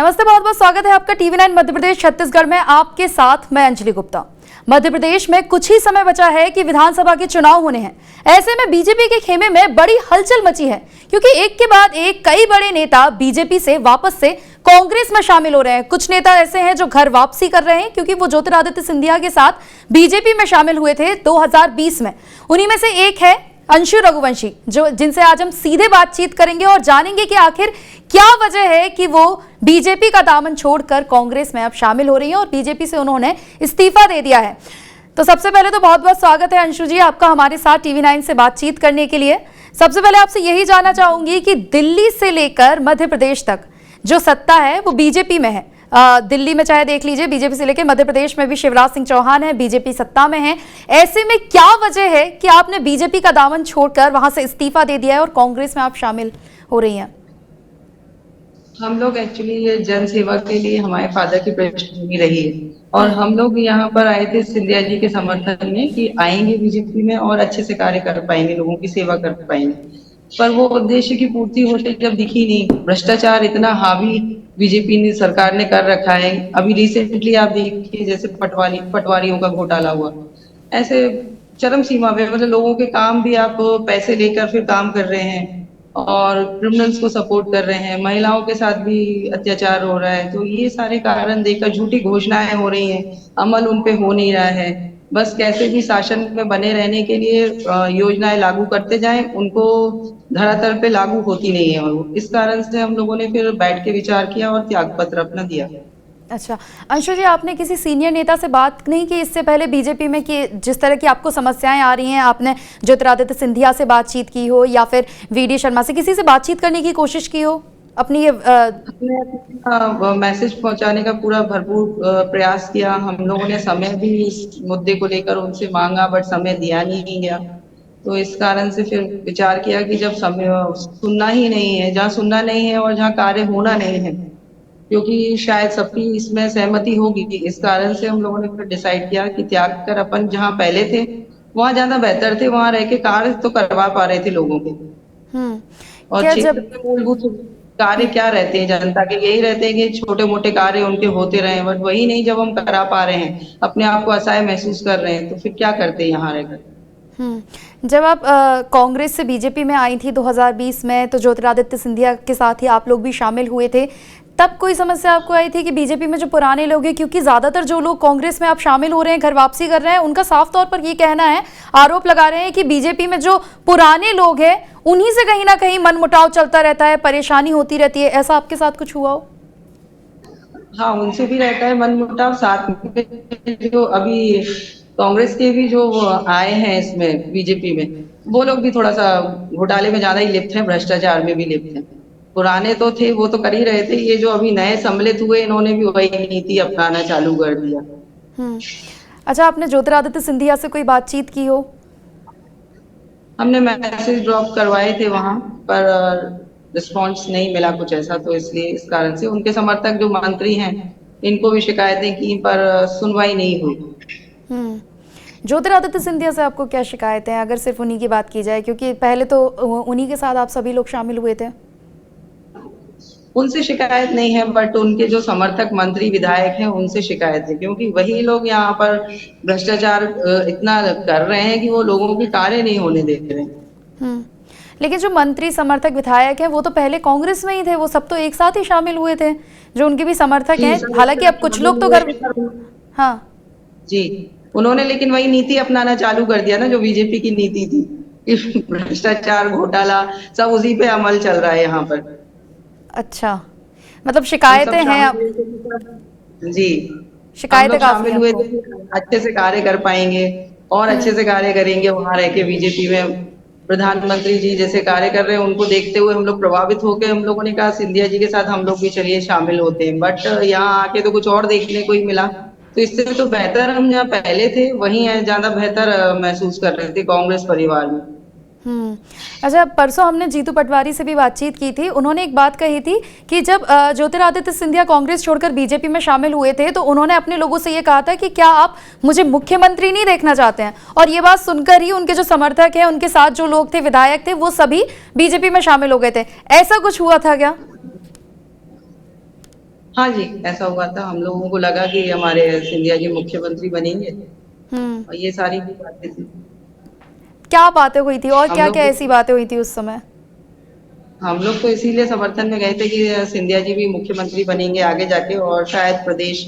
नमस्ते, बहुत बहुत स्वागत है आपका TV9 मध्य प्रदेश छत्तीसगढ़ में। आपके साथ मैं अंजलि गुप्ता। मध्य प्रदेश में कुछ ही समय बचा है कि विधानसभा के चुनाव होने हैं। ऐसे में बीजेपी के खेमे में बड़ी हलचल मची है, क्योंकि एक के बाद एक कई बड़े नेता बीजेपी से वापस से कांग्रेस में शामिल हो रहे हैं। कुछ नेता ऐसे हैं जो घर वापसी कर रहे हैं, क्योंकि वो ज्योतिरादित्य सिंधिया के साथ बीजेपी में शामिल हुए थे 2020 में। उन्हीं में से एक है अंशु रघुवंशी, जिनसे आज हम सीधे बातचीत करेंगे और जानेंगे कि आखिर क्या वजह है कि वो बीजेपी का दामन छोड़कर कांग्रेस में अब शामिल हो रही है और बीजेपी से उन्होंने इस्तीफा दे दिया है। तो सबसे पहले तो बहुत बहुत स्वागत है अंशु जी आपका हमारे साथ TV9 से बातचीत करने के लिए। सबसे पहले आपसे यही जानना चाहूंगी कि दिल्ली से लेकर मध्य प्रदेश तक जो सत्ता है वो बीजेपी में है। दिल्ली में चाहे देख लीजिए, बीजेपी से लेकर मध्य प्रदेश में भी शिवराज सिंह चौहान है, बीजेपी सत्ता में है। ऐसे में क्या वजह है कि आपने बीजेपी का दामन छोड़कर वहां से इस्तीफा दे दिया है और कांग्रेस में आप शामिल हो रही हैं? हम लोग एक्चुअली ये जन सेवा के लिए हमारे फादर की पृष्ठभूमि रही है और हम लोग यहाँ पर आए थे सिंधिया जी के समर्थन में कि आएंगे बीजेपी में और अच्छे से कार्य कर पाएंगे, लोगों की सेवा कर पाएंगे। पर वो उद्देश्य की पूर्ति होते जब दिखी नहीं। भ्रष्टाचार इतना हावी बीजेपी ने सरकार ने कर रखा है। अभी रिसेंटली आप देखिए जैसे पटवारियों का घोटाला हुआ, ऐसे चरम सीमा पे मतलब लोगों के काम भी आप पैसे लेकर फिर काम कर रहे हैं और क्रिमिनल्स को सपोर्ट कर रहे हैं, महिलाओं के साथ भी अत्याचार हो रहा है। तो ये सारे कारण देखकर झूठी घोषणाएं हो रही हैं, अमल उन पे हो नहीं रहा है। बस कैसे भी शासन में बने रहने के लिए योजनाएं लागू करते जाएं, उनको धरातल पे लागू होती नहीं है। और इस कारण से हम लोगों ने फिर बैठ के विचार किया और त्याग पत्र अपना दिया। अच्छा अंशु जी, आपने किसी सीनियर नेता से बात नहीं की इससे पहले बीजेपी में कि जिस तरह की आपको समस्याएं आ रही हैं? आपने ज्योतिरादित्य सिंधिया से बातचीत की हो या फिर VD शर्मा से, किसी से बातचीत करने की कोशिश की हो? अपनी ये मैसेज पहुंचाने का पूरा भरपूर प्रयास किया। हम लोगों ने समय भी इस मुद्दे को लेकर उनसे मांगा, बट समय दिया नहीं गया। तो इस कारण से फिर विचार किया कि जब समय सुनना ही नहीं है, जहाँ सुनना नहीं है और जहाँ कार्य होना नहीं है, क्योंकि शायद सबकी इसमें सहमति होगी, इस कारण से हम लोगों ने फिर डिसाइड किया कि त्याग कर अपन जहाँ पहले थे वहाँ ज्यादा बेहतर थे, वहाँ रह के कार्य तो करवा पा रहे थे लोगों के। और क्षेत्र में मूलभूत कार्य क्या रहते हैं जनता के? यही रहते हैं कि छोटे मोटे कार्य उनके होते रहे, बट वही नहीं जब हम करा पा रहे हैं, अपने आप को असहाय महसूस कर रहे हैं, तो फिर क्या करते हैं यहाँ रहकर। जब आप कांग्रेस से बीजेपी में आई थी 2020 में, तो ज्योतिरादित्य सिंधिया के साथ ही आप लोग भी शामिल हुए थे। तब कोई समस्या आपको आई थी कि बीजेपी में जो पुराने लोग हैं, क्योंकि ज्यादातर जो लोग कांग्रेस में आप शामिल हो रहे हैं, घर वापसी कर रहे हैं, उनका साफ तौर पर ये कहना है, आरोप लगा रहे हैं कि बीजेपी में जो पुराने लोग हैं उन्हीं से कहीं ना कहीं मनमुटाव चलता रहता है, परेशानी होती रहती है। ऐसा आपके साथ कुछ हुआ हो? हाँ, उनसे भी रहता है मनमुटाव। साथ में जो अभी कांग्रेस के भी जो आए हैं इसमें बीजेपी में, वो लोग भी थोड़ा सा घोटाले में ज्यादा ही लिप्त हैं, भ्रष्टाचार में भी लिप्त हैं। पुराने तो थे, वो तो कर ही रहे थे। ये जो अभी नए सम्मिलित हुए, इन्होंने भी वही नीति अपनाना चालू कर दिया। अच्छा, आपने ज्योतिरादित्य सिंधिया से कोई बातचीत की हो? हमने मैसेज ड्रॉप करवाए थे वहां पर, रिस्पॉन्स नहीं मिला कुछ ऐसा, तो इसलिए इस कारण से उनके समर्थक जो मंत्री हैं इनको भी शिकायतें की, पर सुनवाई नहीं हुई। ज्योतिरादित्य सिंधिया से आपको क्या शिकायत है, अगर सिर्फ उन्हीं की बात की जाए? क्योंकि पहले तो उन्हीं के साथ आप सभी लोग शामिल हुए थे। उनसे शिकायत नहीं है, बट उनके जो समर्थक मंत्री विधायक हैं उनसे शिकायत है, क्योंकि वही लोग यहाँ पर भ्रष्टाचार इतना कर रहे हैं कि वो लोगों के कार्य नहीं होने दे रहे। लेकिन जो मंत्री समर्थक विधायक हैं वो तो पहले कांग्रेस में ही थे, वो सब तो एक साथ ही शामिल हुए थे, जो उनके भी समर्थक हैं। हालांकि अब कुछ लोग तो घर हाँ जी, उन्होंने लेकिन वही नीति अपनाना चालू कर दिया ना जो बीजेपी की नीति थी। भ्रष्टाचार घोटाला सब उसी पे अमल चल रहा है यहाँ पर। अच्छा, मतलब शिकायतें हैं अब? जी, शिकायतें शामिल हुए थे, अच्छे से कार्य कर पाएंगे और अच्छे से कार्य करेंगे वहां रह के। बीजेपी में प्रधानमंत्री जी जैसे कार्य कर रहे हैं उनको देखते हुए हम लोग प्रभावित होकर हम लोगों ने कहा सिंधिया जी के साथ हम लोग भी चलिए शामिल होते हैं। बट यहाँ आके तो कुछ और देखने को ही मिला। तो इससे तो बेहतर हम जहाँ पहले थे वहीं ज्यादा बेहतर महसूस कर रहे थे कांग्रेस परिवार में। अच्छा, परसों हमने जीतू पटवारी से भी बातचीत की थी। उन्होंने एक बात कही थी कि जब ज्योतिरादित्य सिंधिया कांग्रेस छोड़कर बीजेपी में शामिल हुए थे तो उन्होंने अपने लोगों से ये कहा था कि क्या आप मुझे मुख्यमंत्री नहीं देखना चाहते हैं? और ये बात सुनकर ही उनके जो समर्थक हैं, उनके साथ जो लोग थे, विधायक थे, वो सभी बीजेपी में शामिल हो गए थे। ऐसा कुछ हुआ था क्या? हाँ जी, ऐसा हुआ था। हम लोगों को लगा कि हमारे सिंधिया जी मुख्यमंत्री बनेंगे हम्म। और ये सारी भी बातें थी। क्या बातें हुई थी और हम क्या लोग क्या ऐसी बातें हुई थी उस समय? हम लोग तो इसीलिए समर्थन में गए थे कि सिंधिया जी भी मुख्यमंत्री बनेंगे आगे जाके, और शायद प्रदेश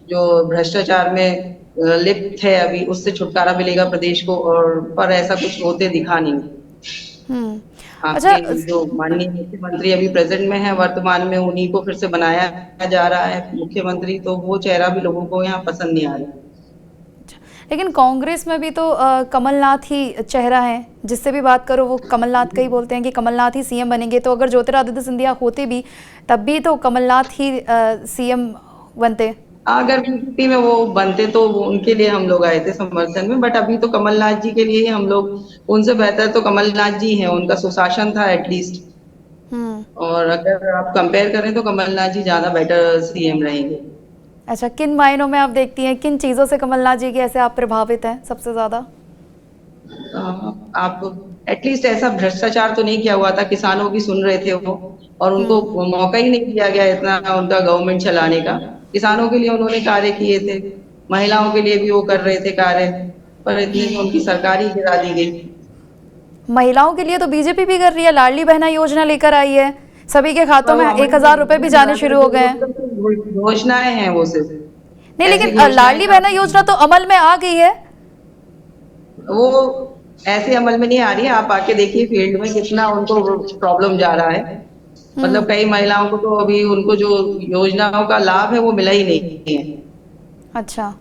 जो भ्रष्टाचार में लिप्त है अभी, उससे छुटकारा मिलेगा प्रदेश को, और पर ऐसा कुछ होते दिखा नहीं। हम्म। अच्छा। आपके जो माननीय मुख्यमंत्री अभी प्रेजेंट में है, वर्तमान में उन्हीं को फिर से बनाया जा रहा है मुख्यमंत्री, तो वो चेहरा भी लोगों को यहाँ पसंद नहीं आ रहा। लेकिन कांग्रेस में भी तो कमलनाथ ही चेहरा है, जिससे भी बात करो वो कमलनाथ का ही बोलते हैं कि कमलनाथ ही सीएम बनेंगे। तो अगर ज्योतिरादित्य सिंधिया होते भी तब भी तो कमलनाथ ही सीएम बनते। अगर बीजेपी में वो बनते तो वो उनके लिए हम लोग आए थे समर्थन में, बट अभी तो कमलनाथ जी के लिए ही हम लोग, उनसे बेहतर तो कमलनाथ जी हैं, उनका सुशासन था एटलीस्ट। हम्म। और अगर आप कंपेयर करें तो कमलनाथ जी ज्यादा बेटर सीएम रहेंगे। अच्छा, किन मायनों में आप देखती हैं, किन चीज़ों से कमलनाथ जी के ऐसे आप प्रभावित हैं सबसे ज़्यादा? आप एटलीस्ट ऐसा भ्रष्टाचार तो नहीं किया हुआ था, किसानों की सुन रहे थे वो, और उनको हम्म। मौका ही नहीं दिया गया इतना उनका गवर्नमेंट चलाने का। किसानों के लिए उन्होंने कार्य किए थे, महिलाओं के लिए भी वो कर रहे थे कार्य, पर इतनी उनकी सरकार ही गिरा दी गई। महिलाओं के लिए तो बीजेपी भी कर रही है, लाडली बहना योजना लेकर आई है, सभी के खातों पर में अमल 1,000 रुपए भी जाने शुरू हो गए हैं। घोषणाएं हैं वो सिर्फ, नहीं, ऐसी लेकिन घोषणाएं लाडली बहना काफी, योजना तो अमल में आ गई है। वो ऐसे अमल में नहीं आ रही है। आप आके देखिए फील्ड में कितना उनको प्रॉब्लम जा रहा है। मतलब हम्म। कई महिलाओं को तो अभी उनको जो योजनाओं का लाभ है वो मिला ही नहीं है। अच्छा।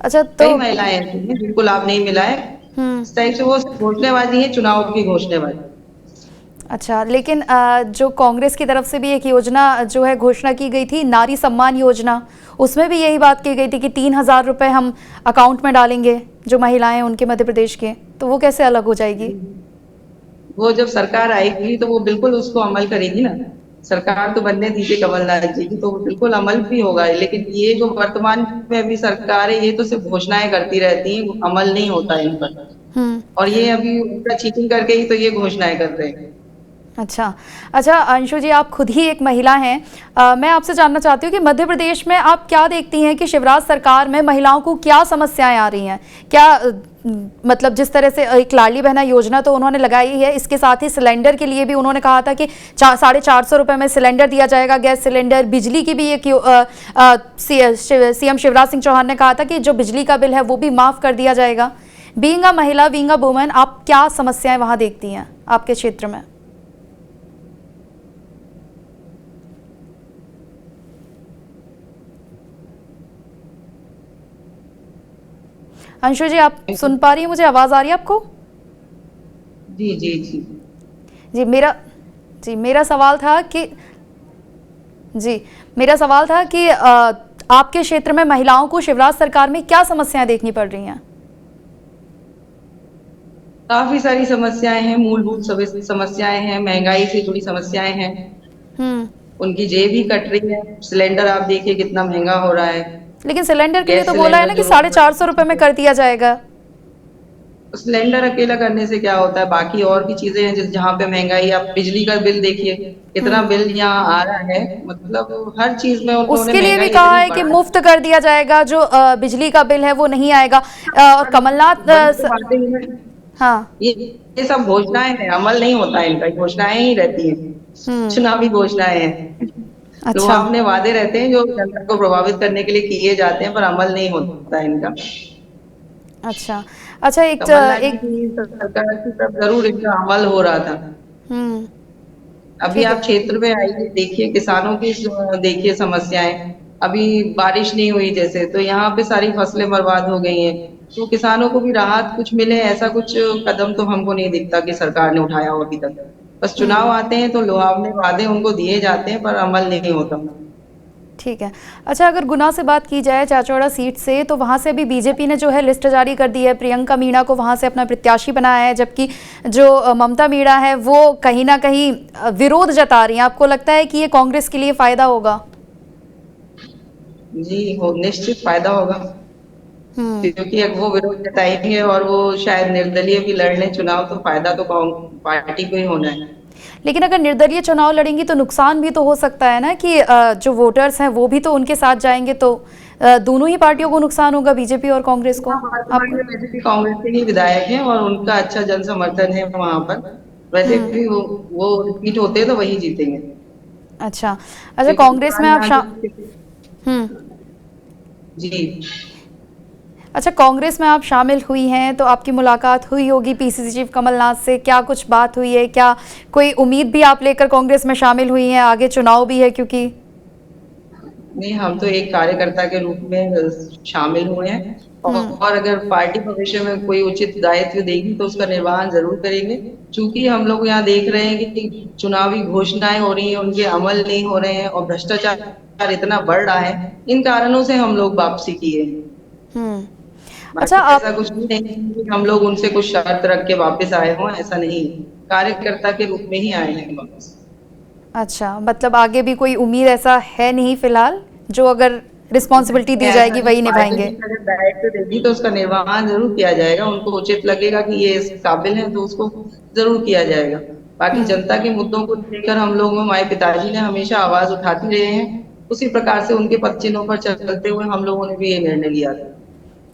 अच्छा तो कई महिलाएं ऐसी हैं जिनको लाभ नहीं मिला है। हम्म। इस टाइप से वो घोषणाबाजी है, चुनाव की घोषणाबाजी। अच्छा, लेकिन जो कांग्रेस की तरफ से भी एक योजना जो है घोषणा की गई थी, नारी सम्मान योजना, उसमें भी यही बात की गई थी कि 3,000 रुपए हम अकाउंट में डालेंगे जो महिलाएं हैं उनके, मध्य प्रदेश के। तो वो कैसे अलग हो जाएगी? वो जब सरकार आएगी तो वो बिल्कुल उसको अमल करेगी ना। सरकार तो बनने दीजिए कमलनाथ जी की, तो वो बिल्कुल अमल भी होगा। लेकिन ये जो वर्तमान में अभी सरकार है, ये तो सिर्फ घोषणाएं करती रहती हैं, अमल नहीं होता इन पर। हम्म। और ये अभी उनका चीटिंग करके ही तो ये घोषणाएं कर रहे हैं। अच्छा। अच्छा अंशु जी, आप खुद ही एक महिला हैं, मैं आपसे जानना चाहती हूँ कि मध्य प्रदेश में आप क्या देखती हैं कि शिवराज सरकार में महिलाओं को क्या समस्याएं आ रही हैं? क्या मतलब जिस तरह से एक लाडली बहना योजना तो उन्होंने लगाई है, इसके साथ ही सिलेंडर के लिए भी उन्होंने कहा था कि 450 रुपये में सिलेंडर दिया जाएगा, गैस सिलेंडर। बिजली की भी एक सीएम शिवराज सिंह चौहान ने कहा था कि जो बिजली का बिल है वो भी माफ़ कर दिया जाएगा। बीइंग अ महिला, बीइंग अ वुमन, आप क्या समस्याएं वहाँ देखती हैं आपके क्षेत्र में? अंशु जी, आप सुन पा रही हैं? मुझे आवाज आ रही है आपको? जी जी जी। जी मेरा सवाल था कि जी मेरा सवाल था कि आपके क्षेत्र में महिलाओं को शिवराज सरकार में क्या समस्याएं देखनी पड़ रही हैं? काफी सारी समस्याएं हैं, मूलभूत समस्याएं हैं, महंगाई से जुड़ी समस्याएं हैं। हम्म। उनकी जेब ही कट रही है। सिलेंडर आप देखिए कितना महंगा हो रहा है। लेकिन सिलेंडर के लिए गैस तो बोला है सिलेंडर ना जो कि 450 रुपए में कर दिया जाएगा। सिलेंडर अकेला करने से क्या होता है, बाकी और भी चीजें हैं जिस जहाँ पे महंगाई। आप बिजली का बिल देखिए कितना हम्म। बिल यहाँ आ रहा है, मतलब हर चीज में उन्होंने उसके लिए भी महंगाई कहा इतनी है कि बढ़ा मुफ्त कर दिया जाएगा, जो बिजली का बिल है वो नहीं आएगा। और कमलनाथ बड़ी तो बातें हैं। हाँ। ये सब घोषणाएं हैं, अमल नहीं होता है इनका, घोषणाएं ही रहती हैं, हम्म। चुनावी घोषणाएं हैं। अच्छा। लुभावने वादे रहते हैं जो जनता को प्रभावित करने के लिए किए जाते हैं, पर अमल नहीं होता है इनका। अच्छा। अच्छा कमलनाथ जी एक की सरकार की तब जरूर इनका अमल हो रहा था। हम्म। अभी ठीक आप है। क्षेत्र में आइए, देखिए किसानों की देखिए समस्याएं। अभी बारिश नहीं हुई जैसे, तो यहाँ पे सारी फसलें बर्बाद हो गई हैं। तो किसानों को भी राहत कुछ मिले, ऐसा कुछ कदम तो हमको नहीं दिखता कि सरकार ने उठाया हो अभी तक। बस चुनाव हम्म। आते हैं तो लुभावने वादे उनको दिए जाते हैं, पर अमल नहीं होता। ठीक है। अच्छा, अगर गुना से बात की जाए चाचौड़ा सीट से, तो वहाँ से अभी बीजेपी ने जो है लिस्ट जारी कर दी है, प्रियंका मीणा को वहाँ से अपना प्रत्याशी बनाया है, जबकि जो ममता मीणा है वो कहीं ना कहीं विरोध जता रही हैं। आपको लगता है कि ये कांग्रेस के लिए फायदा होगा? जी हो, निश्चित फायदा होगा। हम्म। क्योंकि अब वो विरोध जताएंगे और वो शायद निर्दलीय भी लड़ लें चुनाव, तो फायदा तो पार्टी को ही होना है। लेकिन अगर निर्दलीय चुनाव लड़ेंगी तो नुकसान भी तो हो सकता है ना कि जो वोटर्स हैं वो भी तो उनके साथ जाएंगे, तो दोनों ही पार्टियों को नुकसान होगा, बीजेपी और कांग्रेस को। वर्तमान में वैसे भी कांग्रेस के ही विधायक हैं और उनका अच्छा जन समर्थन है वहां पर। वैसे भी वो रिपीट होते हैं तो वही जीतेंगे। अच्छा अच्छा, कांग्रेस में आप जी। अच्छा, कांग्रेस में आप शामिल हुई हैं तो आपकी मुलाकात हुई होगी पीसीसी चीफ कमलनाथ से, क्या कुछ बात हुई है? क्या कोई उम्मीद भी आप लेकर कांग्रेस में शामिल हुई हैं? आगे चुनाव भी है क्योंकि। नहीं, हम तो एक कार्यकर्ता के रूप में शामिल हुए हैं और अगर पार्टी भविष्य में कोई उचित दायित्व देगी तो उसका निर्वहन जरूर करेंगे। चूंकि हम लोग यहाँ देख रहे हैं कि चुनावी घोषणाएं हो रही हैं, उनके अमल नहीं हो रहे हैं और भ्रष्टाचार इतना बढ़ रहा है, इन कारणों से हम लोग वापसी किए हैं। अच्छा, ऐसा कुछ भी नहीं कि हम लोग उनसे कुछ शर्त रख के वापस आए हों, ऐसा नहीं, कार्यकर्ता के रूप में ही आए हैं वापस। अच्छा, मतलब आगे भी कोई उम्मीद ऐसा है नहीं फिलहाल, जो अगर रिस्पॉन्सिबिलिटी दी जाएगी वही निभाएंगे? अगर दायित्व देगी तो उसका निर्वहन जरूर किया जाएगा। उनको उचित लगेगा कि ये इस काबिल है तो उसको जरूर किया जाएगा। बाकी जनता के मुद्दों को लेकर हम लोग, हमारे पिताजी ने हमेशा आवाज उठाती रहे हैं, उसी प्रकार से उनके पद चिन्हों पर चलते हुए हम लोगों ने भी ये निर्णय लिया था।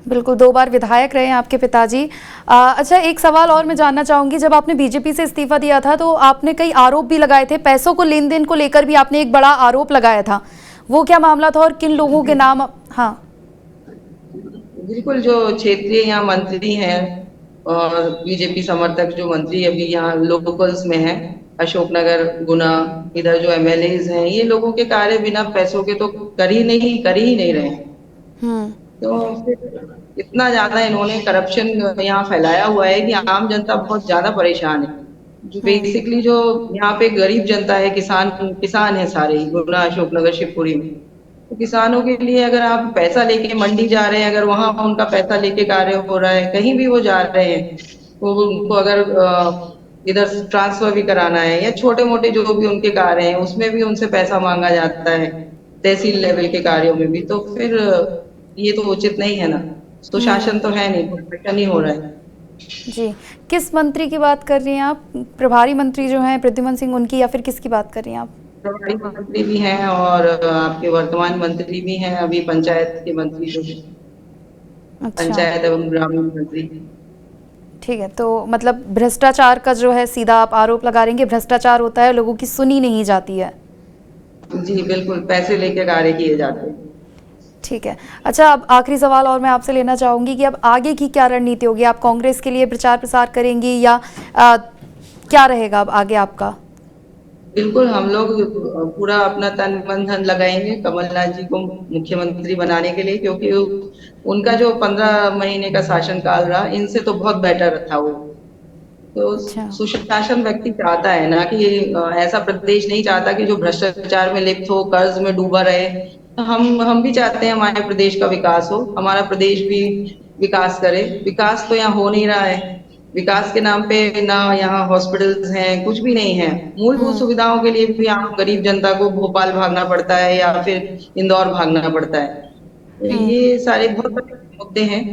बिल्कुल, 2 बार विधायक रहे हैं आपके पिताजी। अच्छा, एक सवाल और मैं जानना चाहूंगी, जब आपने बीजेपी से इस्तीफा दिया था तो आपने कई आरोप भी लगाए थे, पैसों को लेन देन को लेकर भी आपने एक बड़ा आरोप लगाया था, वो क्या मामला था और किन लोगों के नाम? हाँ बिल्कुल, जो क्षेत्रीय यहाँ मंत्री हैं और बीजेपी समर्थक जो मंत्री अभी यहाँ लोकल्स में हैं, अशोकनगर, गुना, इधर जो एमएलएज हैं, ये लोगों के कार्य बिना पैसों के तो कर ही नहीं रहे हैं। तो फिर इतना ज्यादा इन्होंने करप्शन यहाँ फैलाया हुआ है कि आम जनता बहुत ज्यादा परेशान है। जो बेसिकली जो यहाँ पे गरीब जनता है, किसान है सारे ही, गुना, अशोकनगर, शिवपुरी में। तो किसानों के लिए अगर आप पैसा लेके मंडी जा रहे हैं, अगर वहां उनका पैसा लेके कार्य हो रहा है, कहीं भी वो जा रहे हैं, तो उनको अगर इधर ट्रांसफर भी कराना है या छोटे मोटे जो भी उनके कार्य हैं उसमें भी उनसे पैसा मांगा जाता है, तहसील लेवल के कार्यों में भी, तो फिर ये तो उचित नहीं है ना। तो शासन तो है नहीं, शासन ही हो रहा है। जी, किस मंत्री की बात कर रही हैं आप? प्रभारी मंत्री जो हैं प्रद्युमन सिंह, उनकी, या फिर किसकी बात कर रही हैं आप? प्रभारी मंत्री भी हैं और आपके वर्तमान मंत्री भी हैं, अभी पंचायत के मंत्री जो हैं। अच्छा, पंचायत एवं ग्रामीण मंत्री। ठीक है, तो मतलब भ्रष्टाचार का जो है सीधा आप आरोप लगा रहे हैं कि भ्रष्टाचार होता है, लोगों की सुनी नहीं जाती है। जी बिल्कुल, पैसे लेके कार्य किए जाते हैं। ठीक है। अच्छा, अब आखिरी सवाल और मैं आपसे लेना चाहूंगी कि अब आगे की क्या रणनीति होगी? आप कांग्रेस के लिए प्रचार प्रसार करेंगी या क्या रहेगा अब आगे आपका? बिल्कुल, हम लोग पूरा अपना तन मन धन लगाएंगे कमलनाथ जी को मुख्यमंत्री बनाने के लिए, क्योंकि उनका जो 15 महीने का शासन काल रहा, इनसे तो बहुत बेटर था वो। तो सुशासन व्यक्ति चाहता है ना कि ऐसा प्रदेश नहीं चाहता कि जो भ्रष्टाचार में लिप्त हो, कर्ज में डूबा रहे। तो हम भी चाहते हैं हमारे प्रदेश का विकास हो, हमारा प्रदेश भी विकास करे। विकास तो यहाँ हो नहीं रहा है। विकास के नाम पे ना यहाँ हॉस्पिटल्स हैं, कुछ भी नहीं है। मूलभूत सुविधाओं के लिए भी यहाँ गरीब जनता को भोपाल भागना पड़ता है या फिर इंदौर भागना पड़ता है। तो ये सारे बहुत बड़े मुद्दे हैं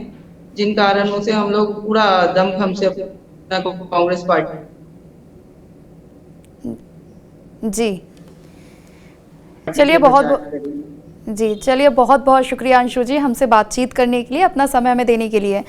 जिन कारणों से हम लोग पूरा दमखम से कांग्रेस पार्टी। जी चलिए, चलिए बहुत बहुत शुक्रिया अंशु जी, हमसे बातचीत करने के लिए, अपना समय हमें देने के लिए।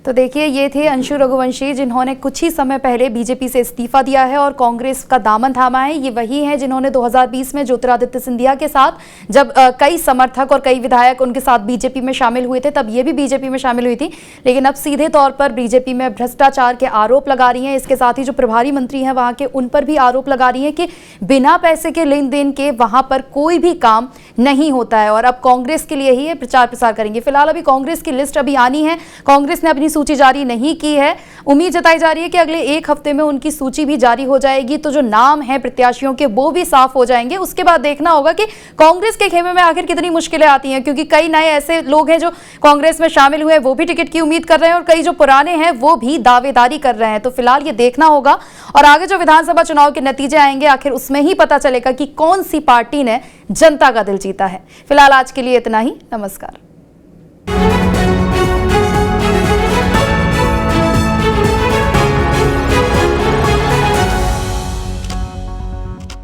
तो देखिए, ये थे अंशु रघुवंशी, जिन्होंने कुछ ही समय पहले बीजेपी से इस्तीफा दिया है और कांग्रेस का दामन थामा है। ये वही हैं जिन्होंने 2020 में ज्योतिरादित्य सिंधिया के साथ, जब कई समर्थक और कई विधायक उनके साथ बीजेपी में शामिल हुए थे, तब ये भी बीजेपी में शामिल हुई थी, लेकिन अब सीधे तौर पर बीजेपी में भ्रष्टाचार के आरोप लगा रही हैं। इसके साथ ही जो प्रभारी मंत्री हैं वहाँ के, उन पर भी आरोप लगा रही हैं कि बिना पैसे के लेन देन के वहाँ पर कोई भी काम नहीं होता है, और अब कांग्रेस के लिए ही ये प्रचार प्रसार करेंगे। फिलहाल अभी कांग्रेस की लिस्ट अभी आनी है, कांग्रेस ने अपनी सूची जारी नहीं की है। उम्मीद जताई जा रही है कि अगले 1 हफ्ते में उनकी सूची भी जारी हो जाएगी, तो जो नाम है प्रत्याशियों के वो भी साफ हो जाएंगे। उसके बाद देखना होगा कि कांग्रेस के खेमे में आखिर कितनी मुश्किलें आती हैं, क्योंकि कई नए ऐसे लोग हैं जो कांग्रेस में शामिल हुए, वो भी टिकट की उम्मीद कर रहे हैं, और कई जो पुराने हैं वो भी दावेदारी कर रहे हैं। तो फिलहाल ये देखना होगा, और आगे जो विधानसभा चुनाव के नतीजे आएंगे, आखिर उसमें ही पता चलेगा कि कौन सी पार्टी ने जनता का दिल जीता है। फिलहाल आज के लिए इतना ही, नमस्कार।